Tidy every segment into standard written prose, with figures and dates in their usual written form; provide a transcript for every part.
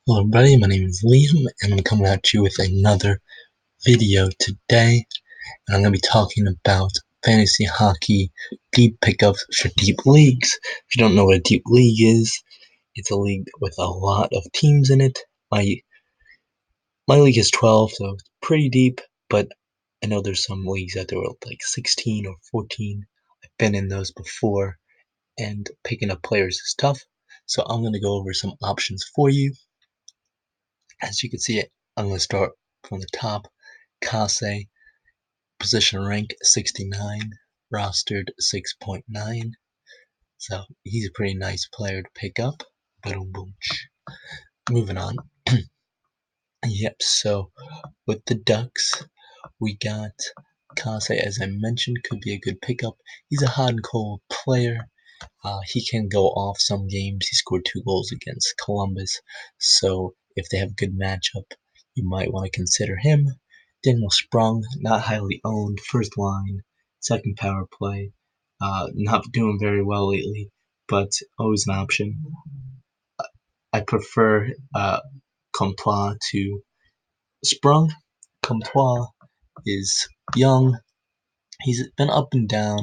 Hello everybody, my name is Liam and I'm coming at you with another video today, and I'm going to be talking about fantasy hockey deep pickups for deep leagues. If you don't know what a deep league is, it's a league with a lot of teams in it. My league is 12, so it's pretty deep, but I know there's some leagues out there with like 16 or 14. I've been in those before, and picking up players is tough, so I'm going to go over some options for you. As you can see, I'm going to start from the top. Kase, position rank 69, rostered 6.9. So he's a pretty nice player to pick up. Boom, boom. Moving on. Yep, so with the Ducks, we got Kase, as I mentioned, could be a good pickup. He's a hot and cold player. He can go off some games. He scored 2 goals against Columbus. So if they have a good matchup, you might want to consider him. Daniel Sprung, not highly owned, first line, second power play. Not doing very well lately, but always an option. I prefer Comtois to Sprung. Comtois is young. He's been up and down,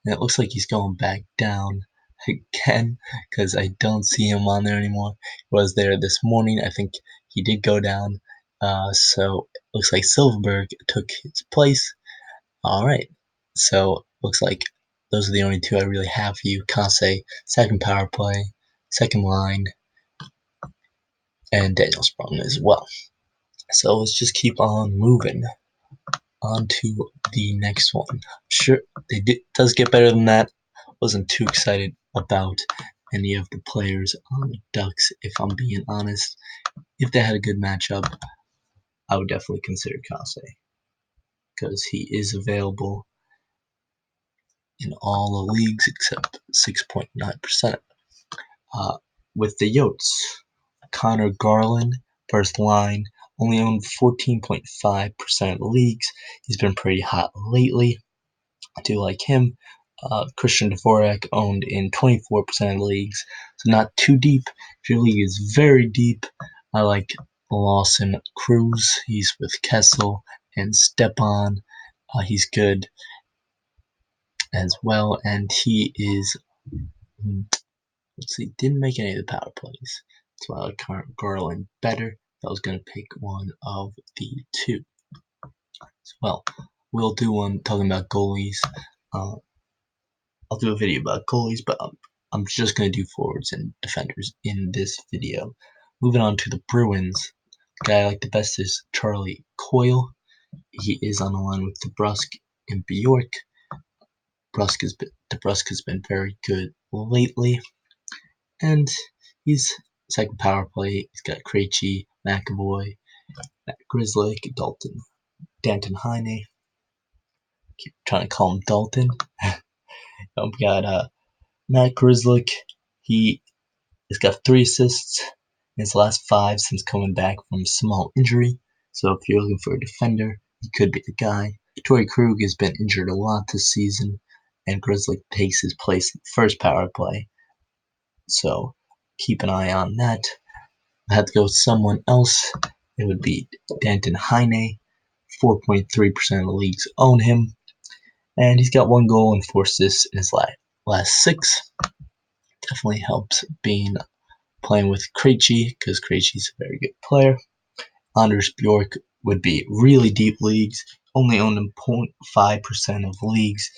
and it looks like he's going back down again because I don't see him on there anymore. He was there this morning. I think he did go down. So it looks like Silverberg took his place. All right. So looks like those are the only two I really have for you. Kase, second power play, second line, and Daniel Sprung as well. So let's just keep on moving on to the next one. Sure, does get better than that. Wasn't too excited about any of the players on the Ducks, if I'm being honest. If they had a good matchup, I would definitely consider Kase because he is available in all the leagues except 6.9%. With the Yotes, Connor Garland, first line, only owned 14.5% of the leagues. He's been pretty hot lately. I do like him. Christian Dvorak owned in 24% of the leagues, so not too deep. If your league is very deep, I like Lawson Cruz. He's with Kessel and Stepan. He's good as well, and he is, let's see, didn't make any of the power plays. That's why I like Garland better. If I was going to pick one of the two. Well, we'll do one talking about goalies. I'll do a video about goalies, but I'm just going to do forwards and defenders in this video. Moving on to the Bruins. The guy I like the best is Charlie Coyle. He is on the line with DeBrusk and Bjork. DeBrusk has been very good lately, and he's second power play. He's got Krejci, McAvoy, Matt Grzelcyk, Danton Heine. Keep trying to call him Dalton. We got Matt Grzelcyk. He has got 3 assists in his last 5 since coming back from a small injury. So if you're looking for a defender, he could be the guy. Torrey Krug has been injured a lot this season, and Grzelcyk takes his place in the first power play. So keep an eye on that. I had to go with someone else. It would be Danton Heine. 4.3% of the leagues own him, and he's got 1 goal and 4 assists in his last 6. Definitely helps being playing with Krejci because Krejci's a very good player. Anders Bjork would be really deep leagues, only owned in 0.5% of leagues.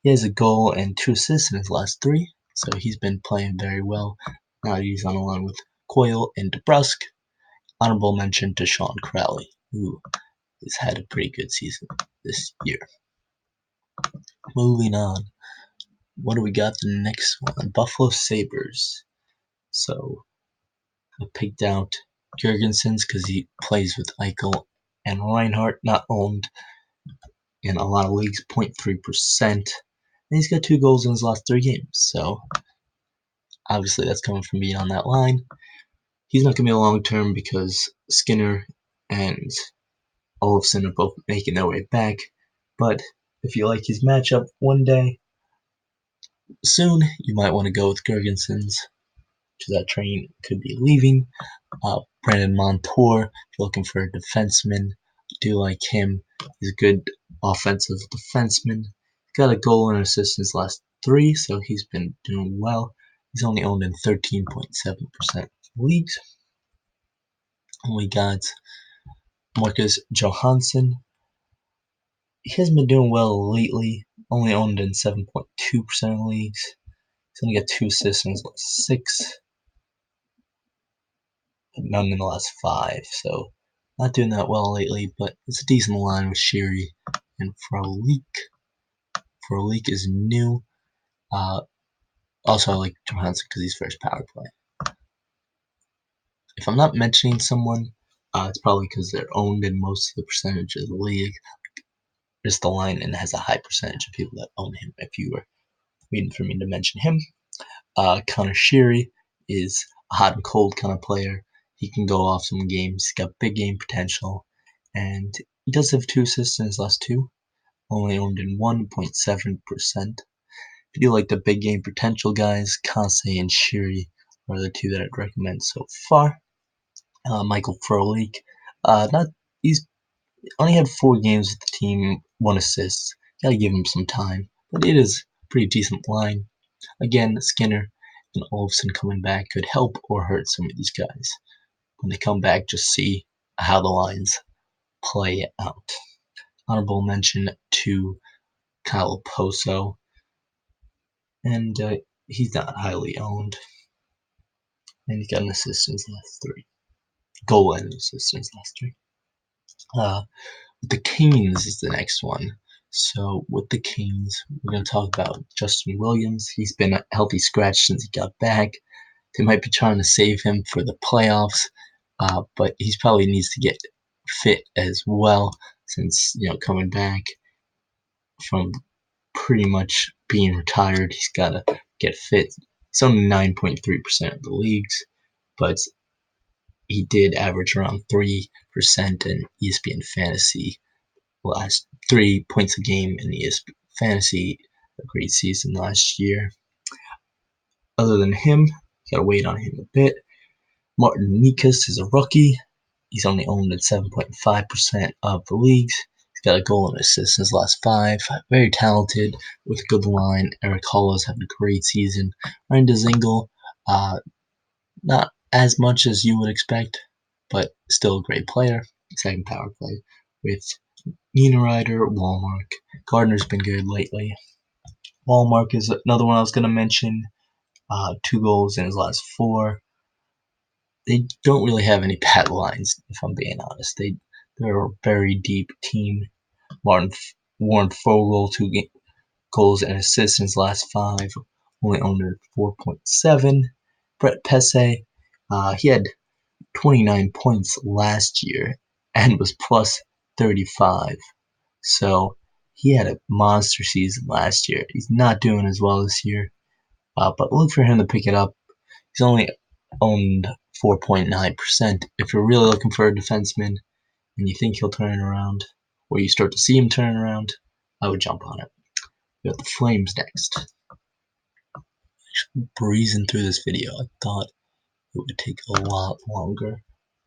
He has a goal and 2 assists in his last 3, so he's been playing very well. Now he's on the line with Coyle and DeBrusk. Honorable mention to Sean Crowley, who has had a pretty good season this year. Moving on. What do we got the next one? Buffalo Sabres. So I picked out Jurgensen's because he plays with Eichel and Reinhardt, not owned in a lot of leagues, 0.3%. And he's got 2 goals in his last 3 games. So obviously that's coming from being on that line. He's not going to be a long term because Skinner and Olofsson are both making their way back. But if you like his matchup one day, soon, you might want to go with Jurgensen's, because that train could be leaving. Brandon Montour, if you're looking for a defenseman, I do like him. He's a good offensive defenseman. Got a goal and assist in his last 3, so he's been doing well. He's only owned in 13.7% of leagues. And we got Marcus Johansson. He hasn't been doing well lately, only owned in 7.2% of leagues. He's only got 2 assists in his last 6, none in the last 5, so not doing that well lately, but it's a decent line with Sheary and Frolik. Frolik is new. Also, I like Johansson because he's first power play. If I'm not mentioning someone, it's probably because they're owned in most of the percentage of the league. Just the line and has a high percentage of people that own him. If you were waiting for me to mention him, Connor Sheary is a hot and cold kind of player. He can go off some games. He's got big game potential, and he does have 2 assists in his last 2, only owned in 1.7%. If you do like the big game potential guys, Kase and Sheary are the 2 that I'd recommend so far. Michael Frolik, he's only had 4 games with the team, 1 assist. Gotta give him some time, but it is a pretty decent line. Again, Skinner and Olofsson coming back could help or hurt some of these guys. When they come back, just see how the lines play out. Honorable mention to Kyle Poso, and he's not highly owned, and he's got an assist in his last 3. Goal and assist in his last 3. The Canes is the next one. So with the Canes, we're going to talk about Justin Williams. He's been a healthy scratch since he got back. They might be trying to save him for the playoffs, but he probably needs to get fit as well since, coming back from pretty much being retired, he's got to get fit. He's only 9.3% of the leagues, but he did average around 3% in ESPN Fantasy last 3 points a game in ESPN Fantasy, a great season last year. Other than him, gotta wait on him a bit. Martin Necas is a rookie. He's only owned in 7.5% of the leagues. He's got a goal and assist in his last 5. Very talented with a good line. Eric Hollis having a great season. Ryan Dzingel, not as much as you would expect, but still a great player. Second power play with Niederreiter, Walmark. Gardner's been good lately. Walmark is another one I was going to mention. 2 goals in his last 4. They don't really have any bad lines, if I'm being honest. They're a very deep team. Warren Fogle, 2 goals and assists in his last 5, only owned at 4.7. Brett Pesce, he had 29 points last year and was plus 35. So he had a monster season last year. He's not doing as well this year, but look for him to pick it up. He's only owned 4.9%. If you're really looking for a defenseman and you think he'll turn it around, or you start to see him turn around, I would jump on it. We got the Flames next. Breezing through this video, I thought it would take a lot longer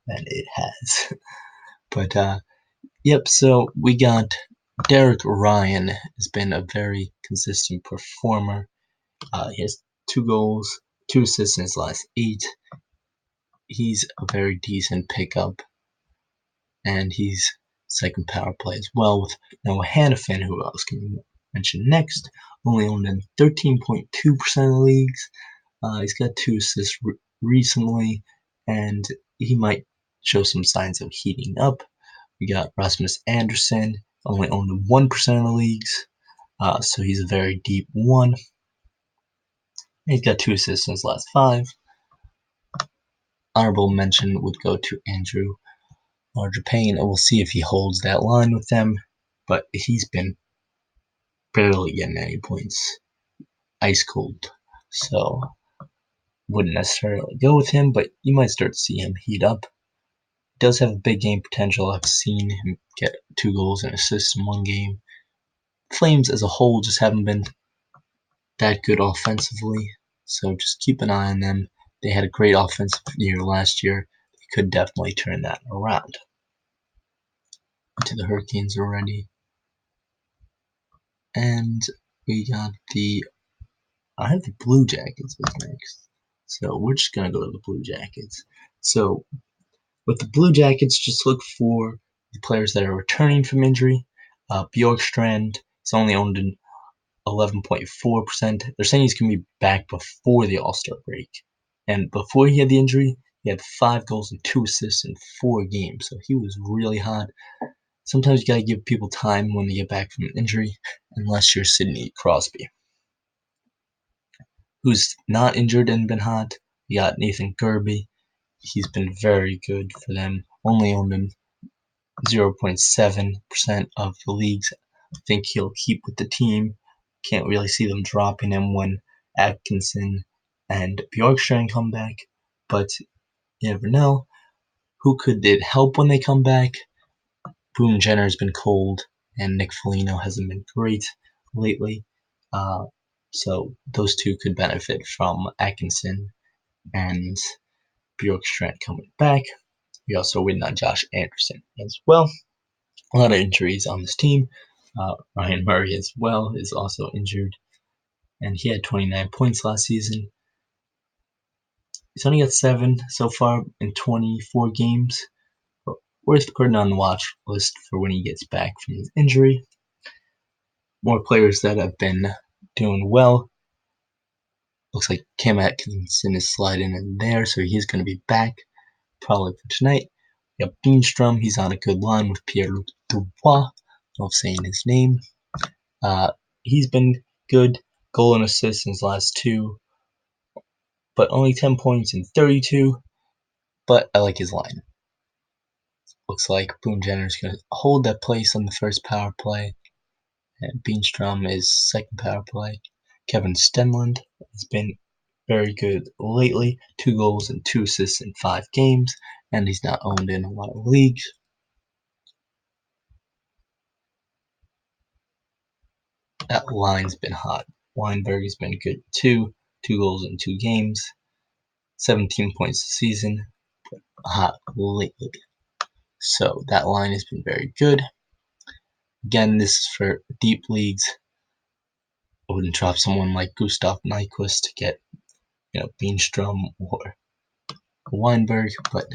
than it has. But yep, so we got Derek Ryan has been a very consistent performer. He has 2 goals, 2 assists in his last 8. He's a very decent pickup, and he's second power play as well with Noah Hannafin, who I was going to mention next, only owned in 13.2% of the leagues. He's got 2 assists recently, and he might show some signs of heating up. We got Rasmus Anderson, only owned in 1% of the leagues, so he's a very deep one. He's got 2 assists in his last 5. Honorable mention would go to Andrew Marchessault, and we'll see if he holds that line with them, but he's been barely getting any points. Ice cold. So wouldn't necessarily go with him, but you might start to see him heat up. He does have a big game potential. I've seen him get 2 goals and assists in 1 game. Flames as a whole just haven't been that good offensively, so just keep an eye on them. They had a great offensive year last year. They could definitely turn that around. To the Hurricanes already. And we got I have the Blue Jackets next. So we're just going to go to the Blue Jackets. So with the Blue Jackets, just look for the players that are returning from injury. Bjorkstrand is only owned in 11.4%. They're saying he's going to be back before the All-Star break. And before he had the injury, he had 5 goals and 2 assists in 4 games. So he was really hot. Sometimes you got to give people time when they get back from an injury, unless you're Sidney Crosby, who's not injured and been hot. You got Nathan Gerbe. He's been very good for them. Only owned him 0.7% of the leagues. I think he'll keep with the team. Can't really see them dropping him when Atkinson and Bjorkstrand come back, but you never know. Who could it help when they come back? Boone Jenner's been cold, and Nick Foligno hasn't been great lately. So those two could benefit from Atkinson and Bjorkstrand coming back. We also win on Josh Anderson as well. A lot of injuries on this team. Ryan Murray as well is also injured, and he had 29 points last season. He's only got 7 so far in 24 games, but worth putting on the watch list for when he gets back from his injury. More players that have been doing well. Looks like Cam Atkinson is sliding in there, so he's going to be back probably for tonight. We got Beanstrom. He's on a good line with Pierre-Luc Dubois. I love saying his name. He's been good. Goal and assist in his last 2, but only 10 points in 32. But I like his line. Looks like Boone Jenner's going to hold that place on the first power play. And Beanstrom is second power play. Kevin Stenlund has been very good lately. 2 goals and 2 assists in 5 games. And he's not owned in a lot of leagues. That line's been hot. Weinberg has been good too. 2 goals in 2 games. 17 points this season. Hot lately. So that line has been very good. Again, this is for deep leagues. I wouldn't drop someone like Gustav Nyquist to get, Beanstrom or Weinberg, but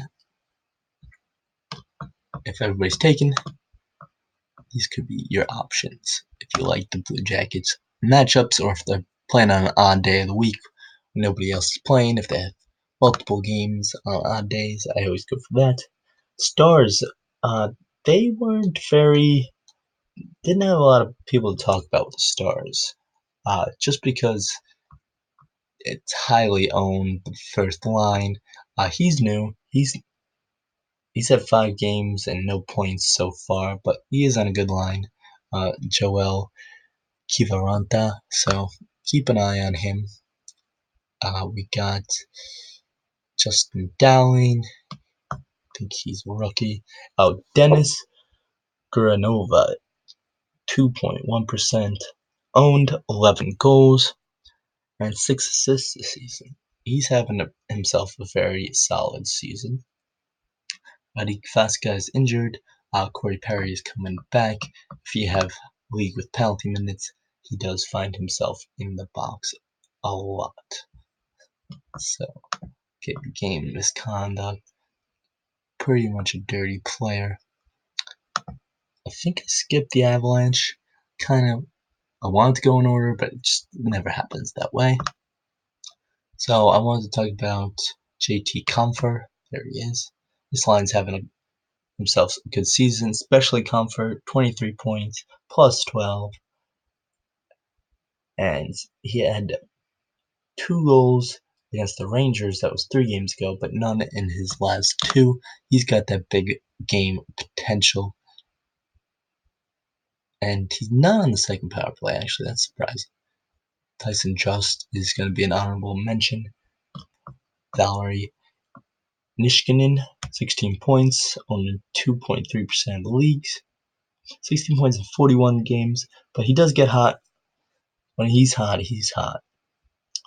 if everybody's taken, these could be your options if you like the Blue Jackets matchups, or if they're playing on an odd day of the week when nobody else is playing. If they have multiple games on odd days, I always go for that. Stars, they weren't didn't have a lot of people to talk about with the Stars, just because it's highly owned. The first line, he's new. He's had 5 games and no points so far, but he is on a good line. Joel Kivaranta, so keep an eye on him. We got Justin Dowling. I think he's a rookie. Oh, Dennis Granova, 2.1%. Owned, 11 goals, and 6 assists this season. He's having himself a very solid season. Marik Vasca is injured. Corey Perry is coming back. If you have league with penalty minutes, he does find himself in the box a lot. So, game misconduct. Pretty much a dirty player. I think I skipped the Avalanche. I wanted to go in order, but it just never happens that way. So I wanted to talk about JT Compher. There he is. This line's having himself a good season, especially Comfort, 23 points, plus 12. And he had 2 goals against the Rangers. That was 3 games ago, but none in his last 2. He's got that big game potential. And he's not on the second power play, actually. That's surprising. Tyson Just is going to be an honorable mention. Valerie Nishkinin, 16 points, only 2.3% of the leagues. 16 points in 41 games, but he does get hot. When he's hot, he's hot.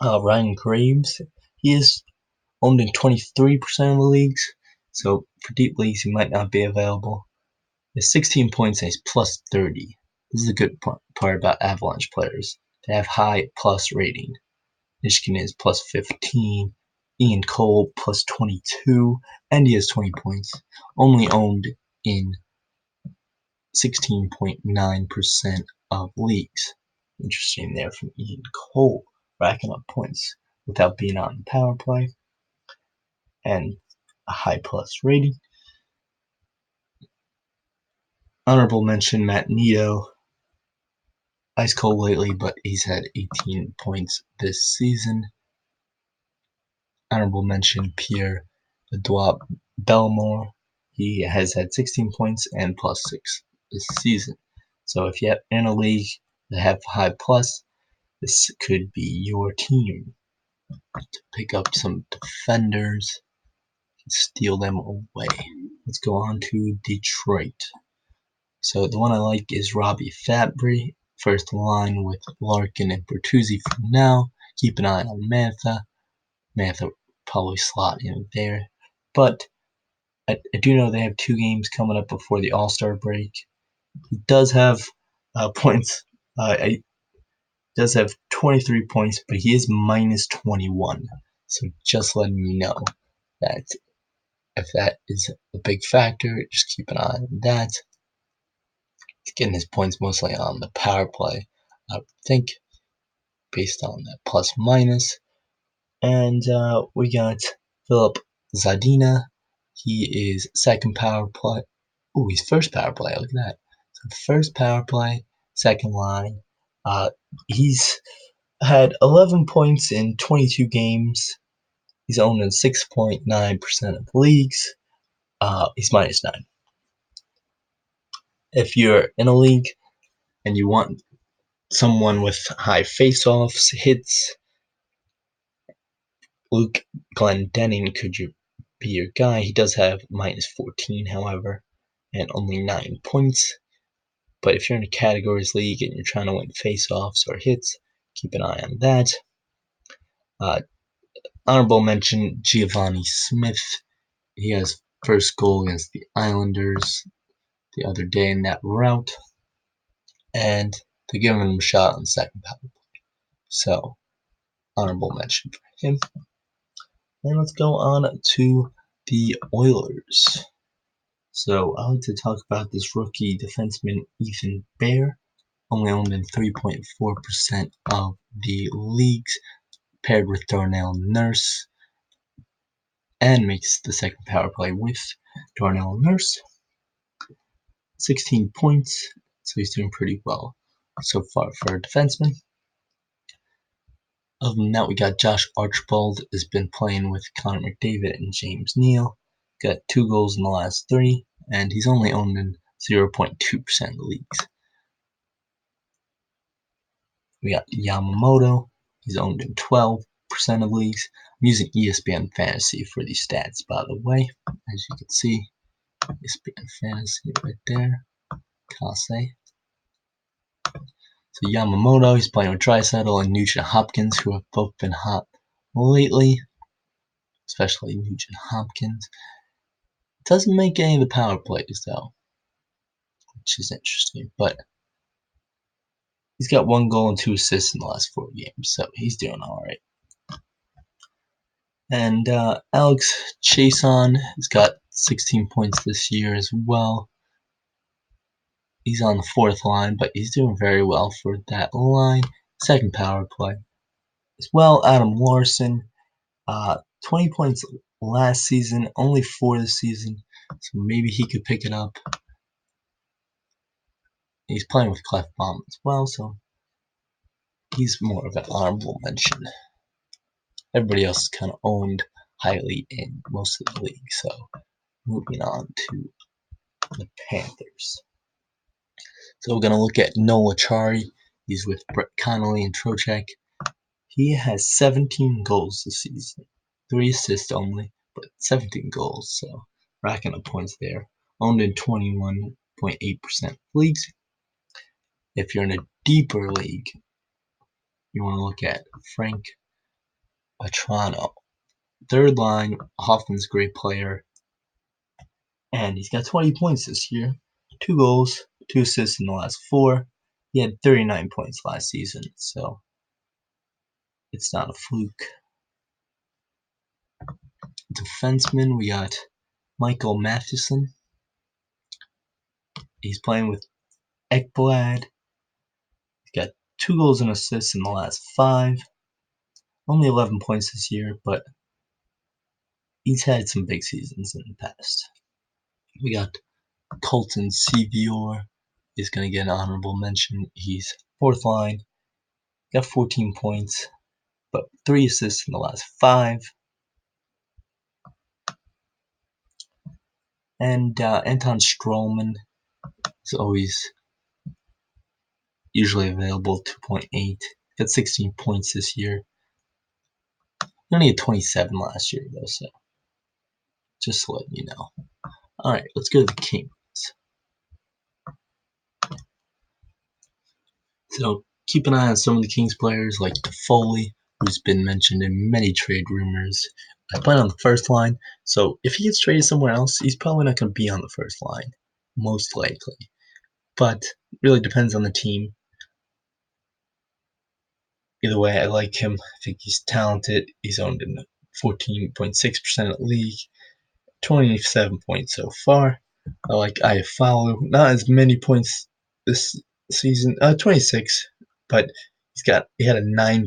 Ryan Graves, he is owned in 23% of the leagues. So for deep leagues, he might not be available. There's 16 points and he's plus 30. This is a good part about Avalanche players. They have high plus rating. Nichushkin is plus 15. Ian Cole plus 22. And he has 20 points. Only owned in 16.9% of leagues. Interesting there from Ian Cole, racking up points without being on the power play and a high plus rating. Honorable mention, Matt Nido. Ice cold lately, but he's had 18 points this season. Honorable mention, Pierre-Edouard Bellemare. He has had 16 points and plus 6 this season. So if you're in a league that have high plus, this could be your team to pick up some defenders and steal them away. Let's go on to Detroit. So the one I like is Robbie Fabry. First line with Larkin and Bertuzzi for now. Keep an eye on Mantha. Mantha probably slot in there. But I do know they have 2 games coming up before the All-Star break. He does have points. He does have 23 points, but he is minus 21. So just letting you know that if that is a big factor, just keep an eye on that. He's getting his points mostly on the power play, I would think, based on that plus minus. And we got Philip Zadina. He is second power play. Ooh, he's first power play. Look at that. So first power play, second line. He's had 11 points in 22 games. He's owned in 6.9% of leagues. He's minus 9. If you're in a league and you want someone with high face-offs, hits, Luke Glendening could be your guy. He does have minus 14, however, and only 9 points. But if you're in a categories league and you're trying to win face-offs or hits, keep an eye on that. Honorable mention, Giovanni Smith. He has first goal against the Islanders the other day in that route, and they're giving him a shot on the second power play. So, honorable mention for him. And let's go on to the Oilers. So, I like to talk about this rookie defenseman, Ethan Bear, only owned in 3.4% of the leagues, paired with Darnell Nurse, and makes the second power play with Darnell Nurse. 16 points, so he's doing pretty well so far for a defenseman. Other than that, we got Josh Archibald has been playing with Connor McDavid and James Neal. Got 2 goals in the last 3, and he's only owned in 0.2% of the leagues. We got Yamamoto. He's owned in 12% of leagues. I'm using ESPN Fantasy for these stats, by the way. As you can see, ESPN Fantasy right there. Kase. So Yamamoto, he's playing with Draisaitl and Nugent Hopkins, who have both been hot lately, especially Nugent Hopkins. Doesn't make any of the power plays, though, which is interesting. But he's got 1 goal and 2 assists in the last 4 games, so he's doing all right. And Alex Chiasson has got 16 points this year as well. He's on the 4th line, but he's doing very well for that line. Second power play as well. Adam Larson, 20 points last season, only 4 this season, so maybe he could pick it up. He's playing with Klefbom as well, so he's more of an honorable mention. Everybody else is kind of owned highly in most of the league. So moving on to the Panthers. So we're going to look at Noel Acciari. He's with Brett Connolly and Trocheck. He has 17 goals this season. 3 assists only, but 17 goals. So racking up points there. Owned in 21.8% leagues. If you're in a deeper league, you want to look at Frank Vatrano. 3rd line, Hoffman's a great player. And he's got 20 points this year, 2 goals, 2 assists in the last 4. He had 39 points last season, so it's not a fluke. Defenseman, we got Michael Matheson. He's playing with Ekblad. He's got 2 goals and assists in the last 5. Only 11 points this year, but he's had some big seasons in the past. We got Colton Sevior is going to get an honorable mention. He's 4th line. Got 14 points, but 3 assists in the last 5. And Anton Stroman is always usually available, 2.8. Got 16 points this year. He only had 27 last year, though, so just to let you know. All right, let's go to the Kings. So keep an eye on some of the Kings players like Toffoli, who's been mentioned in many trade rumors. I play on the first line, so if he gets traded somewhere else, he's probably not going to be on the first line, most likely. But it really depends on the team. Either way, I like him. I think he's talented. He's owned in 14.6% of the league, 27 points so far. I like Iafallo. Not as many points this season, 26, but he had a 9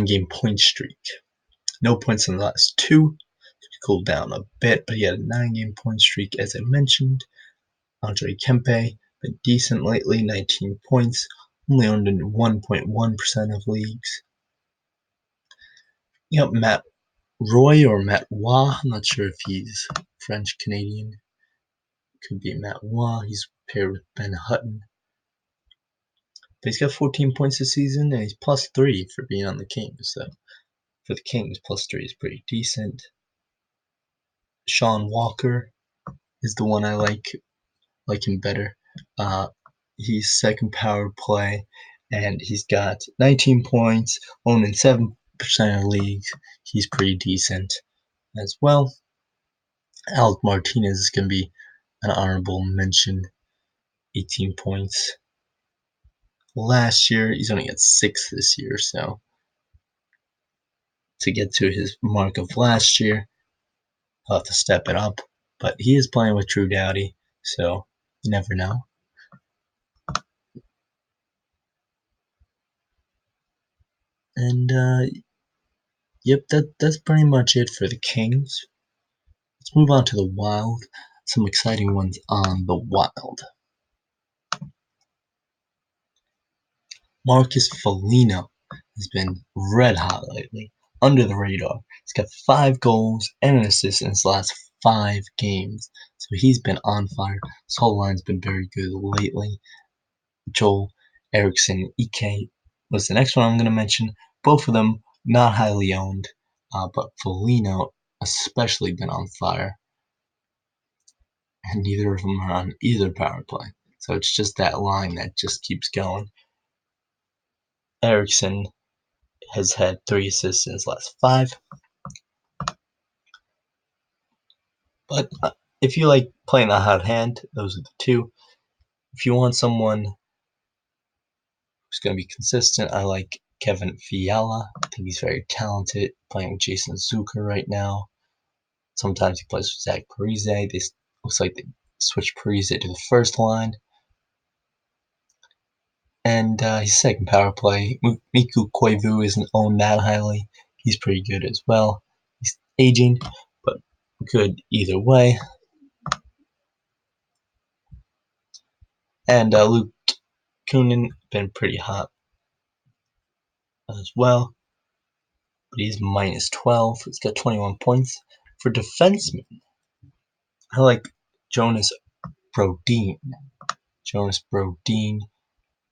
game point streak. No points in the last 2. Cooled down a bit, but he had a 9 game point streak, as I mentioned. Andre Kempe, been decent lately, 19 points, only owned in 1.1% of leagues. You got Matt Roy or Matt Waugh. I'm not sure if he's French Canadian. Could be Matt Waugh. He's paired with Ben Hutton. But he's got 14 points this season, and he's +3 for being on the Kings. So for the Kings, +3 is pretty decent. Sean Walker is the one I like him better. He's second power play, and he's got 19 points, owned in 7% of leagues. He's pretty decent as well. Alec Martinez is going to be an honorable mention, 18 points. Last year, he's only got 6 this year, so to get to his mark of last year, he'll have to step it up. But he is playing with Drew Doughty, so you never know. And yep, that's pretty much it for the Kings. Let's move on to the Wild. Some exciting ones on the Wild. Marcus Foligno has been red hot lately, under the radar. He's got 5 goals and an assist in his last 5 games. So he's been on fire. His whole line's been very good lately. Joel Eriksson Ek was the next one I'm going to mention. Both of them not highly owned, but Foligno especially been on fire. And neither of them are on either power play. So it's just that line that just keeps going. Eriksson has had 3 assists in his last 5. But if you like playing the hot hand, those are the 2. If you want someone who's going to be consistent, I like Kevin Fiala. I think he's very talented, playing with Jason Zucker right now. Sometimes he plays with Zach Parise. Looks like they switched Parise to the first line. And his second power play, Mikko Koivu isn't owned that highly. He's pretty good as well. He's aging, but good either way. And Luke Kunin been pretty hot as well, but he's -12. He's got 21 points. For defensemen, I like Jonas Brodin. Jonas Brodin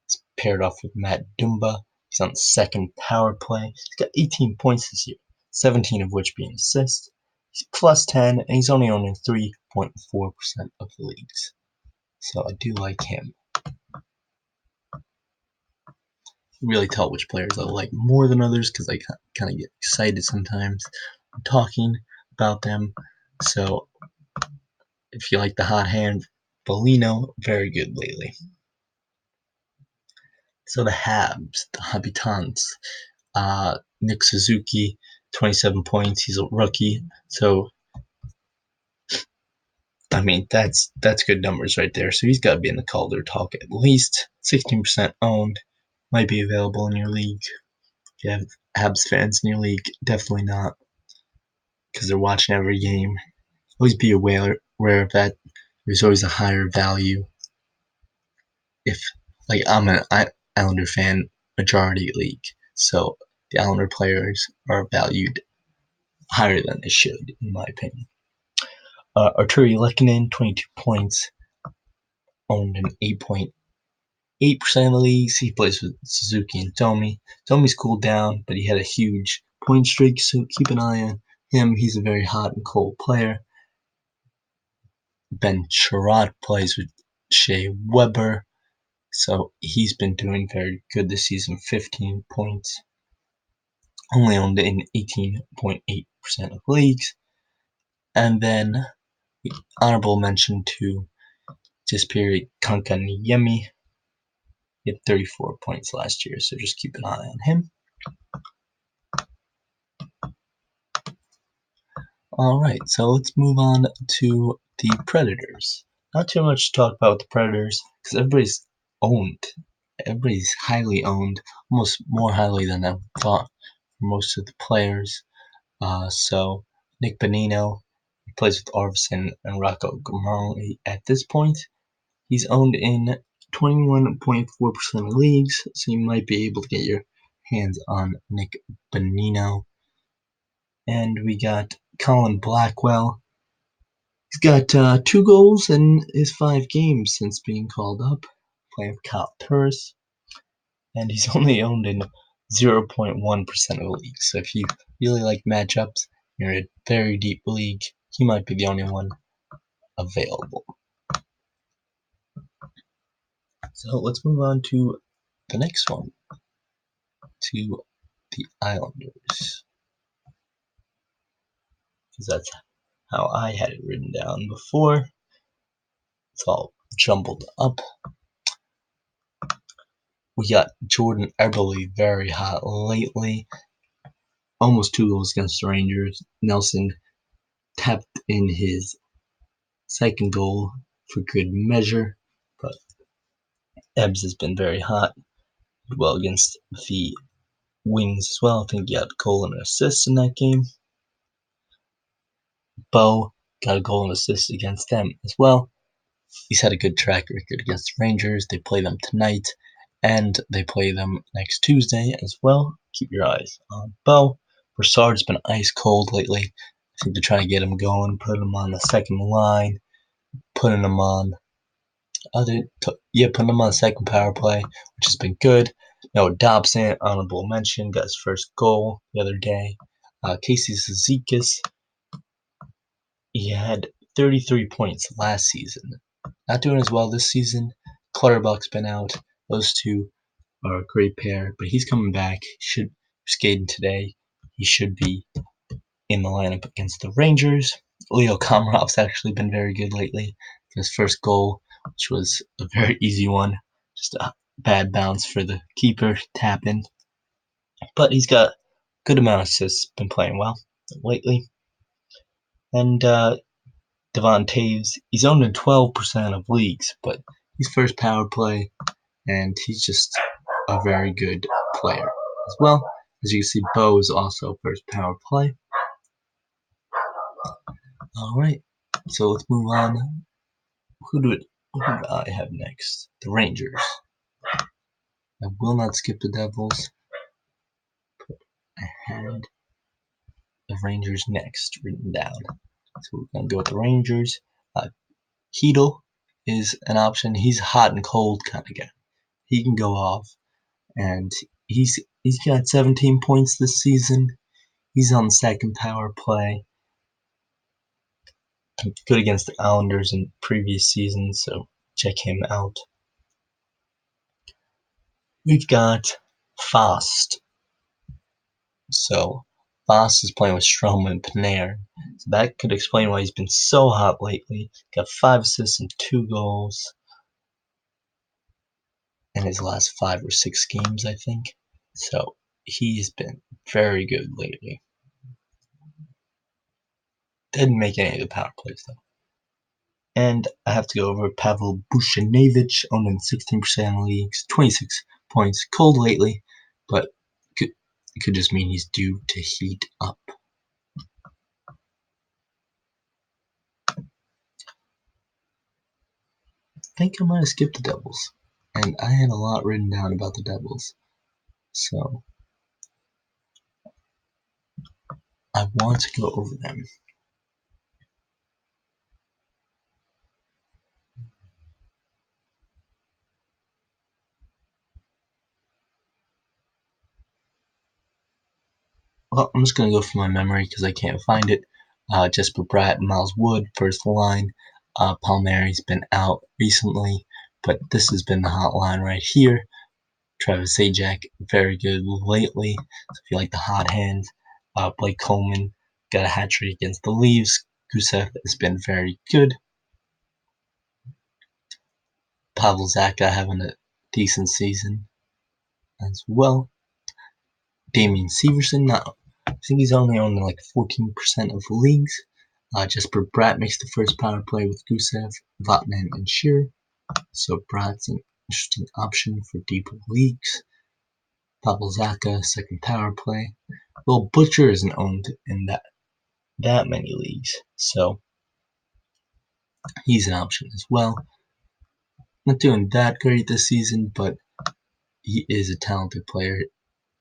is paired off with Matt Dumba. He's on the second power play. He's got 18 points this year, 17 of which being assists. He's +10, and he's only owned in 3.4% of the leagues. So I do like him. Really tell which players I like more than others because I kind of get excited sometimes talking about them. So if you like the hot hand, Bellino, very good lately. So the Habitants, Nick Suzuki, 27 points. He's a rookie, so I mean that's good numbers right there. So he's got to be in the Calder talk at least. 16% owned, might be available in your league. If you have Habs fans in your league, definitely not, because they're watching every game. Always be aware of that. There's always a higher value. If like I'm an Islander fan, majority league, so the Islander players are valued higher than they should, in my opinion. Arturi Lehkonen, 22 points, owned an 8.8% of the leagues. He plays with Suzuki and Domi. Domi's cooled down, but he had a huge point streak, so keep an eye on him. He's a very hot and cold player. Ben Chiarot plays with Shea Weber, so he's been doing very good this season, 15 points. Only owned in 18.8% of leagues. And then honorable mention to Jesperi Konkaniemi. He had 34 points last year, so just keep an eye on him. All right, so let's move on to the Predators. Not too much to talk about the Predators because everybody's owned. Everybody's highly owned, almost more highly than I thought for most of the players. So Nick Bonino, he plays with Arvidsson and Rocco Grimaldi at this point. He's owned in 21.4% of leagues, so you might be able to get your hands on Nick Bonino. And we got Colin Blackwell. He's got 2 goals in his 5 games since being called up, playing with Kyle Turris. And he's only owned in 0.1% of leagues. So if you really like matchups, you're in a very deep league, he might be the only one available. So let's move on to the next one, to the Islanders, because that's how I had it written down before. It's all jumbled up. We got Jordan Eberle very hot lately. Almost 2 goals against the Rangers. Nelson tapped in his second goal for good measure, but Ebbs has been very hot. Well against the Wings as well. I think he got a goal and an assist in that game. Bo got a goal and assist against them as well. He's had a good track record against the Rangers. They play them tonight, and they play them next Tuesday as well. Keep your eyes on Bo. Broussard's been ice cold lately. I think they're trying to get him going, putting him on the second line, putting him on putting him on the second power play, which has been good. Noah Dobson, honorable mention, got his first goal the other day. Casey Cizikas, he had 33 points last season. Not doing as well this season. Clutterbuck's been out. Those two are a great pair, but he's coming back. Should skating today. He should be in the lineup against the Rangers. Leo Komarov's actually been very good lately. His first goal, which was a very easy one, just a bad bounce for the keeper, tap in. But he's got a good amount of assists, been playing well lately. And Devon Taves, he's owned in 12% of leagues, but he's first power play, and he's just a very good player as well. As you can see, Bo is also first power play. All right, so let's move on. Who do I have next? The Rangers. I will not skip the Devils. I had the Rangers next written down. So we're going to go with the Rangers. Chytil is an option. He's hot and cold kind of guy. He can go off, and he's got 17 points this season. He's on the second power play. Good against the Islanders in previous seasons, so check him out. We've got Fast. So Boss is playing with Strowman and Panarin. So that could explain why he's been so hot lately. Got 5 assists and 2 goals in his last 5 or 6 games, I think. So he's been very good lately. Didn't make any of the power plays though. And I have to go over Pavel Buchnevich, owned in 16% of leagues, 26 points. Cold lately, but it could just mean he's due to heat up. I think I might have skipped the Devils. And I had a lot written down about the Devils. So I want to go over them. Well, I'm just going to go from my memory because I can't find it. Jesper Bratt and Miles Wood, first line. Palmieri's been out recently, but this has been the hot line right here. Travis Zajac, very good lately. So if you like the hot hand, Blake Coleman got a hat trick against the Leafs. Gusev has been very good. Pavel Zacha having a decent season as well. Damien Severson, I think he's only on like 14% of leagues. Jesper Bratt makes the first power play with Gusev, Vatanen, and Shearer. So Bratt's an interesting option for deeper leagues. Pavel Zacha, second power play. Will Butcher isn't owned in that many leagues, so he's an option as well. Not doing that great this season, but he is a talented player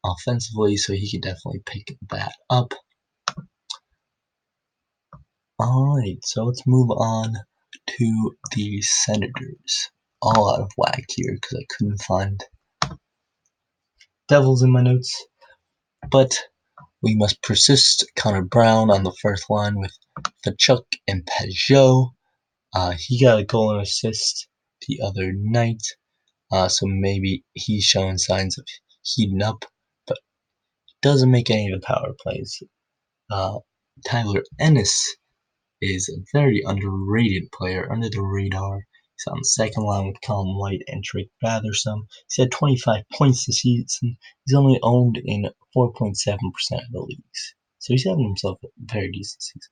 offensively, so he could definitely pick that up. Alright, so let's move on to the Senators. All out of whack here because I couldn't find Devils in my notes. But we must persist. Connor Brown on the first line with Tkachuk and Peugeot. He got a goal and assist the other night. So maybe he's showing signs of heating up, but doesn't make any of the power plays. Tyler Ennis is a very underrated player, under the radar. He's on the second line with Colin White and Drake Batherson. He's had 25 points this season. He's only owned in 4.7% of the leagues. So he's having himself a very decent season.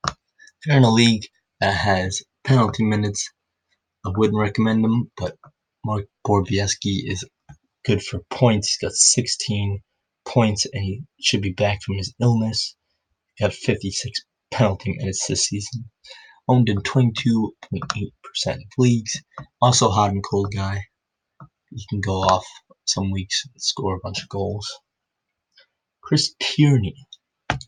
If you're in a league that has penalty minutes, I wouldn't recommend him, but Mark Borowiecki is good for points. He's got 16 points, and he should be back from his illness. He had 56 penalty minutes this season. Owned in 22.8% of leagues. Also hot and cold guy. He can go off some weeks and score a bunch of goals. Chris Tierney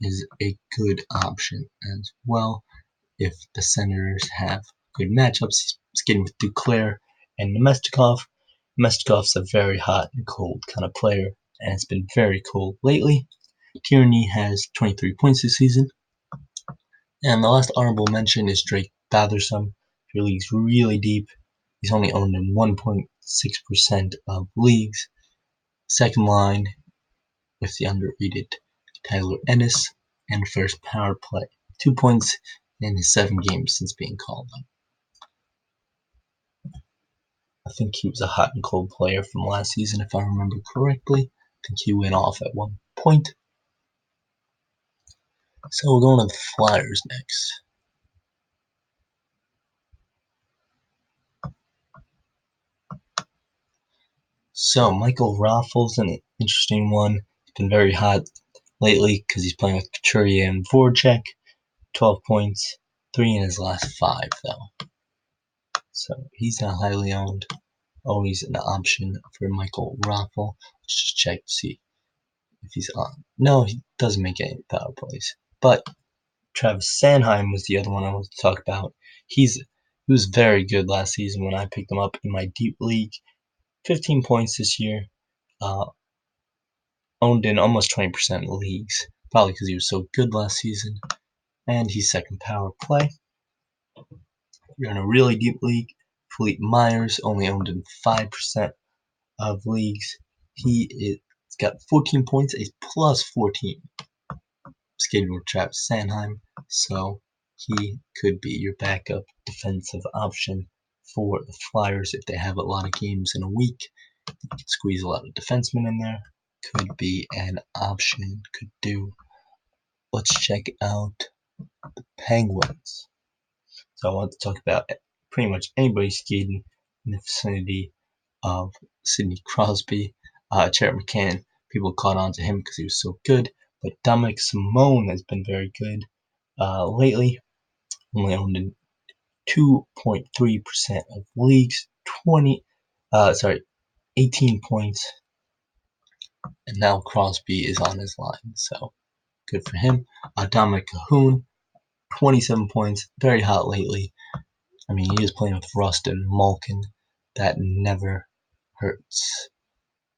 is a good option as well. If the Senators have good matchups, he's getting with Duclair and Nemestikov. Nemestikov's a very hot and cold kind of player, and it's been very cold lately. Tierney has 23 points this season. And the last honorable mention is Drake Batherson. If your league's really deep, he's only owned in 1.6% of leagues. Second line with the underrated Tyler Ennis, and first power play. 2 points in his 7 games since being called up. I think he was a hot and cold player from last season, if I remember correctly. I think he went off at one point. So we're going to the Flyers next. So Michael Raffles, an interesting one. He's been very hot lately because he's playing with Couturier and Voracek. 12 points, 3 in his last 5 though. So he's not highly owned. Always an option for Michael Raffle. Let's just check to see if he's on. No, he doesn't make any power plays. But Travis Sanheim was the other one I wanted to talk about. He was very good last season when I picked him up in my deep league. 15 points this year. Owned in almost 20% of leagues. Probably because he was so good last season. And he's second power play. You're in a really deep league. Philippe Myers only owned in 5% of leagues. He is He's got 14 points. He's plus 14. Skating with Travis Sanheim, so he could be your backup defensive option for the Flyers if they have a lot of games in a week. You can squeeze a lot of defensemen in there. Could be an option. Could do. Let's check out the Penguins. So I want to talk about pretty much anybody skating in the vicinity of Sidney Crosby. Jared McCann, people caught on to him because he was so good, but Dominic Simone has been very good lately. Only owned in 2.3% of leagues, 18 points, and now Crosby is on his line, so good for him. Dominic Cahoon, 27 points, very hot lately. I mean, he is playing with Rust and Malkin. That never hurts.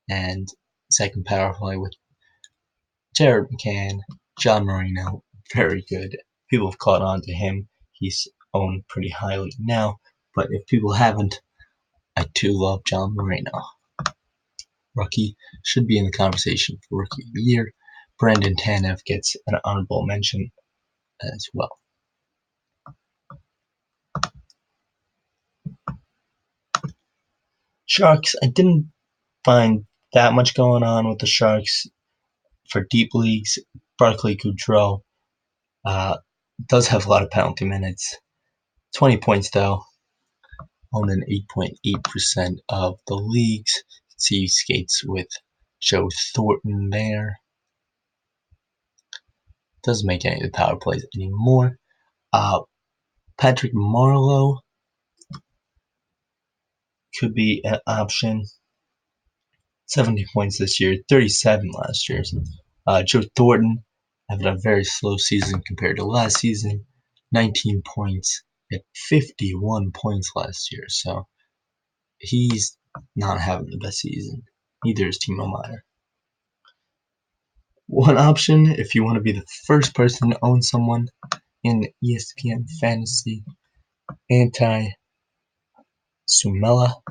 And second power play with Jared McCann, John Marino, very good. People have caught on to him. He's owned pretty highly now. But if people haven't, I too love John Marino. Rookie should be in the conversation for Rookie of the Year. Brandon Tanev gets an honorable mention as well. Sharks, I didn't find that much going on with the Sharks for deep leagues. Barclay Goodrow does have a lot of penalty minutes. 20 points though, owning 8.8% of the leagues. See he skates with Joe Thornton there. Doesn't make any of the power plays anymore. Patrick Marleau could be an option. 70 points this year, 37 last year. Joe Thornton having a very slow season compared to last season. 19 points at 51 points last year. So he's not having the best season. Neither is Timo Meier. One option, if you want to be the first person to own someone in ESPN Fantasy, Antti Suomela,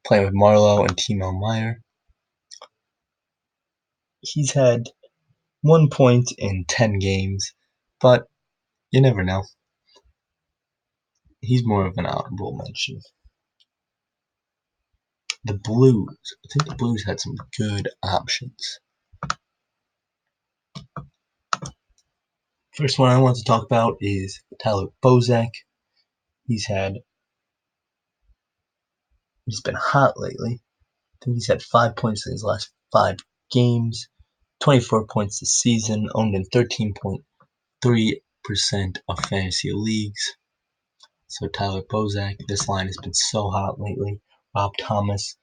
playing with Marleau and Timo Meier. He's had 1 point in 10 games, but you never know. He's more of an honorable mention. The Blues. I think the Blues had some good options. First one I want to talk about is Tyler Bozak. He's been hot lately. I think he's had 5 points in his last 5 games, 24 points this season, owned in 13.3% of fantasy leagues. So Tyler Bozak, this line has been so hot lately. Rob Thomas,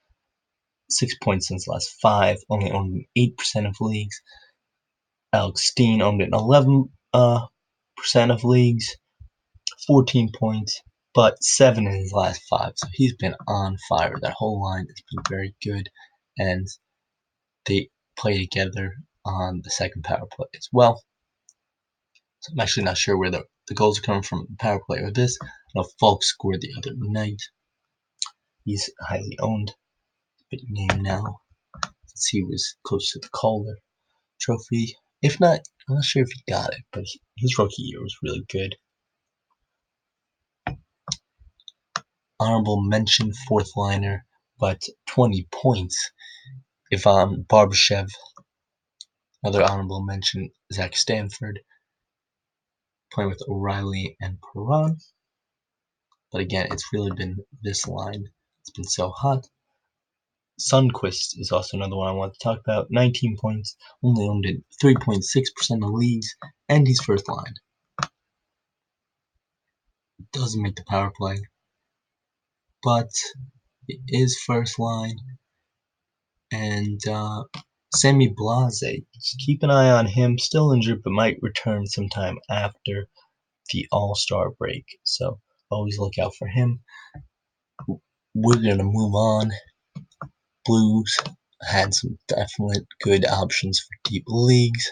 6 points in his last 5, only owned in 8% of leagues. Alex Steen owned in 11% of leagues, 14 points, but 7 in his last 5. So he's been on fire. That whole line has been very good, and they play together on the second power play as well. So I'm actually not sure where the goals are coming from the power play with this. I know Falk scored the other night. He's highly owned. Big name now, since he was close to the Calder Trophy. If not, I'm not sure if he got it, but his rookie year was really good. Honorable mention, fourth liner, but 20 points. Ivan Barbashev. Another honorable mention, Zach Stanford, playing with O'Reilly and Perron. But again, it's really been this line. It's been so hot. Sundqvist is also another one I want to talk about. 19 points, only owned in 3.6% of leagues, and he's first line. Doesn't make the power play, but it is first line. And Sammy Blase, just keep an eye on him. Still injured, but might return sometime after the All-Star break. So always look out for him. We're going to move on. Blues had some definite good options for deep leagues.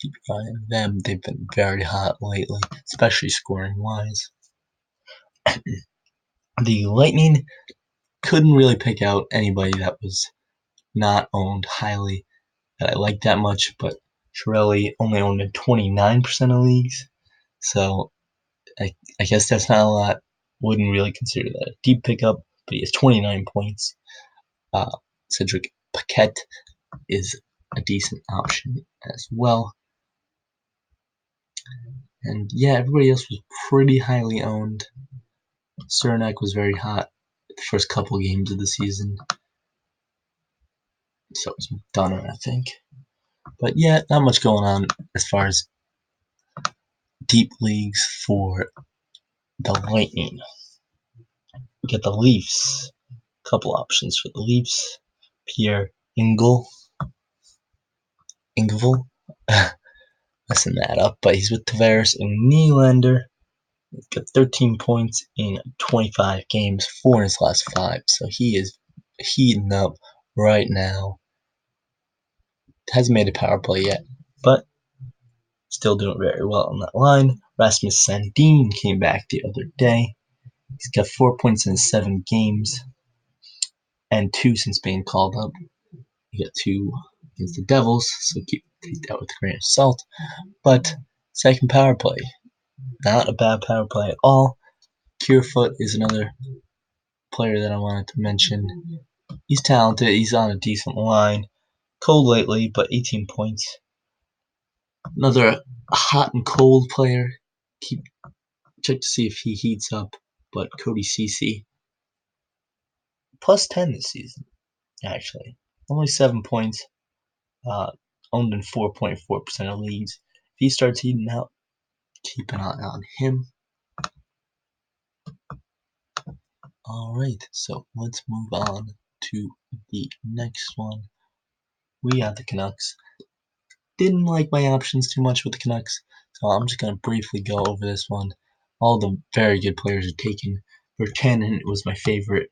Keep an eye on them. They've been very hot lately, especially scoring-wise. The Lightning couldn't really pick out anybody that was not owned highly that I like that much, but Chiarelli only owned in 29% of leagues, so I guess that's not a lot. Wouldn't really consider that a deep pickup, but he has 29 points. Cedric Paquette is a decent option as well. And yeah, everybody else was pretty highly owned. Cernak was very hot the first couple games of the season. So was McDonough, I think. But yeah, not much going on as far as deep leagues for the Lightning. We get the Leafs. Couple options for the Leafs. Pierre Engvall. Messing that up, but he's with Tavares and Nylander. He's got 13 points in 25 games, 4 in his last 5. So he is heating up right now. Hasn't made a power play yet, but still doing very well on that line. Rasmus Sandin came back the other day. He's got 4 points in 7 games and 2 since being called up. He got 2 against the Devils, so take that with a grain of salt. But second power play, not a bad power play at all. Kerfoot is another player that I wanted to mention. He's talented. He's on a decent line. Cold lately, but 18 points. Another hot and cold player. Check to see if he heats up. But Cody Ceci, plus 10 this season, actually. Only 7 points. Owned in 4.4% of leagues. If he starts heating out, keep an eye on him. Alright, so let's move on to the next one. We got the Canucks. Didn't like my options too much with the Canucks, so I'm just going to briefly go over this one. All the very good players are taken. Virtanen was my favorite.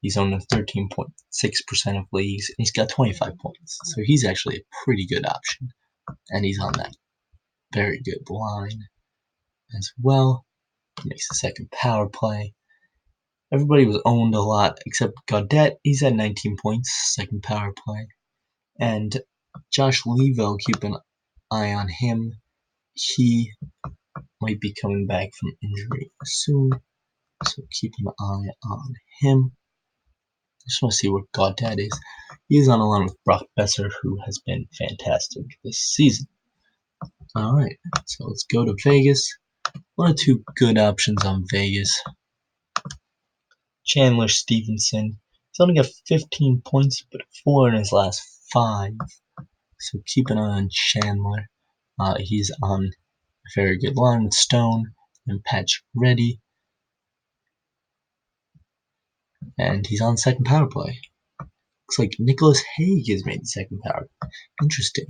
He's owned in 13.6% of leagues, and he's got 25 points. So he's actually a pretty good option, and he's on that very good line as well. He makes the second power play. Everybody was owned a lot except Gaudette. He's at 19 points, second power play. And Josh Leivo, keep an eye on him. He might be coming back from injury soon, so keep an eye on him. I just want to see where Gaudette is. He is on a line with Brock Besser, who has been fantastic this season. Alright, so let's go to Vegas. One or two good options on Vegas. Chandler Stevenson. He's only got 15 points, but 4 in his last 5. So keep an eye on Chandler. He's on a very good line with Stone and Patch Ready. And he's on second power play. Looks like Nicholas Hague has made the second power play. Interesting.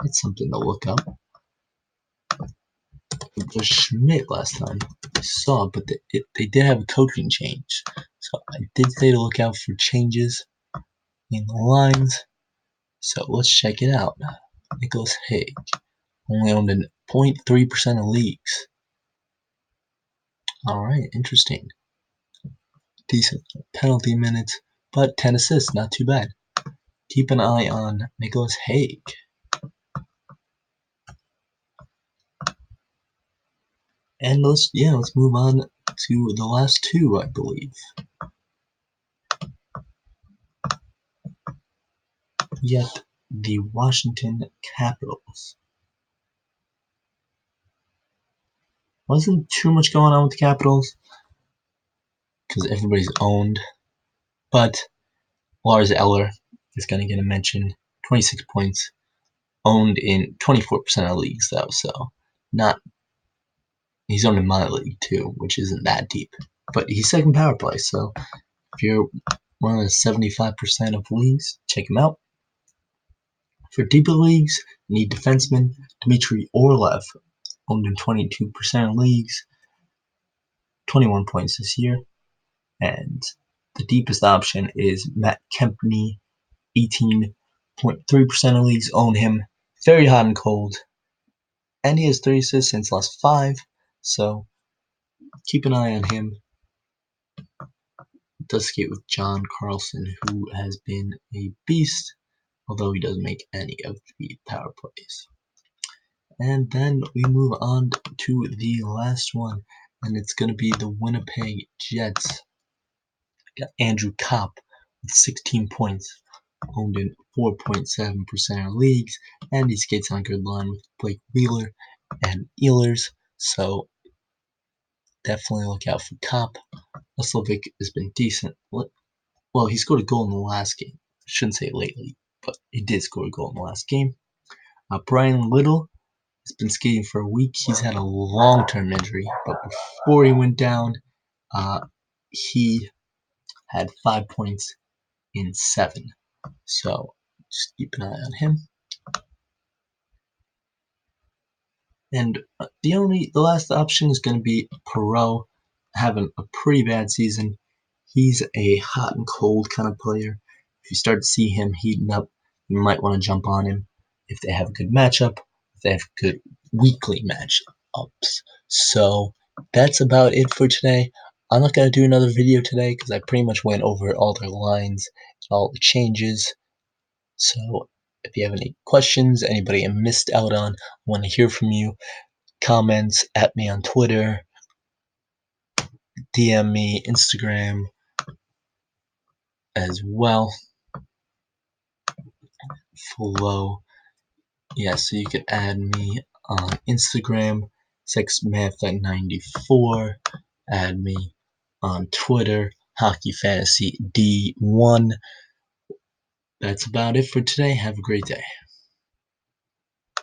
That's something to look up. It was Schmidt last time I saw, but they did have a coaching change. So I did say to look out for changes in the lines. So let's check it out. Nicholas Hague only owned in 0.3% of leagues. Alright, interesting. Decent penalty minutes, but 10 assists, not too bad. Keep an eye on Nicholas Hague. And let's move on to the last two, I believe. Yet the Washington Capitals. Wasn't too much going on with the Capitals because everybody's owned, but Lars Eller is going to get a mention. 26 points, owned in 24% of leagues though, so not. He's owned in my league too, which isn't that deep, but he's second power play. So if you're one of the 75% of leagues, check him out. For deeper leagues, you need defenseman Dmitry Orlov, owned in 22% of leagues, 21 points this year. And the deepest option is Matt Kempny, 18.3% of leagues own him. Very hot and cold. And he has 3 assists since last 5, so keep an eye on him. It does skate with John Carlson, who has been a beast although he doesn't make any of the power plays. And then we move on to the last one, and it's going to be the Winnipeg Jets. Got Andrew Copp with 16 points, owned in 4.7% of leagues, and he skates on a good line with Blake Wheeler and Ehlers, so definitely look out for Copp. Roslovic has been decent. Well, he scored a goal in the last game. I shouldn't say lately, but he did score a goal in the last game. Brian Little has been skating for a week. He's had a long-term injury, but before he went down, he had 5 points in 7. So just keep an eye on him. And the last option is going to be Perreault, having a pretty bad season. He's a hot and cold kind of player. If you start to see him heating up, you might want to jump on him if they have a good matchup, if they have good weekly matchups. So that's about it for today. I'm not going to do another video today because I pretty much went over all the lines and all the changes. So if you have any questions, anybody I missed out on, I want to hear from you. Comments at me on Twitter, DM me, Instagram as well. Follow. Yeah, so you can add me on Instagram, sexmath94. Add me on Twitter, HockeyFantasyD1. That's about it for today. Have a great day.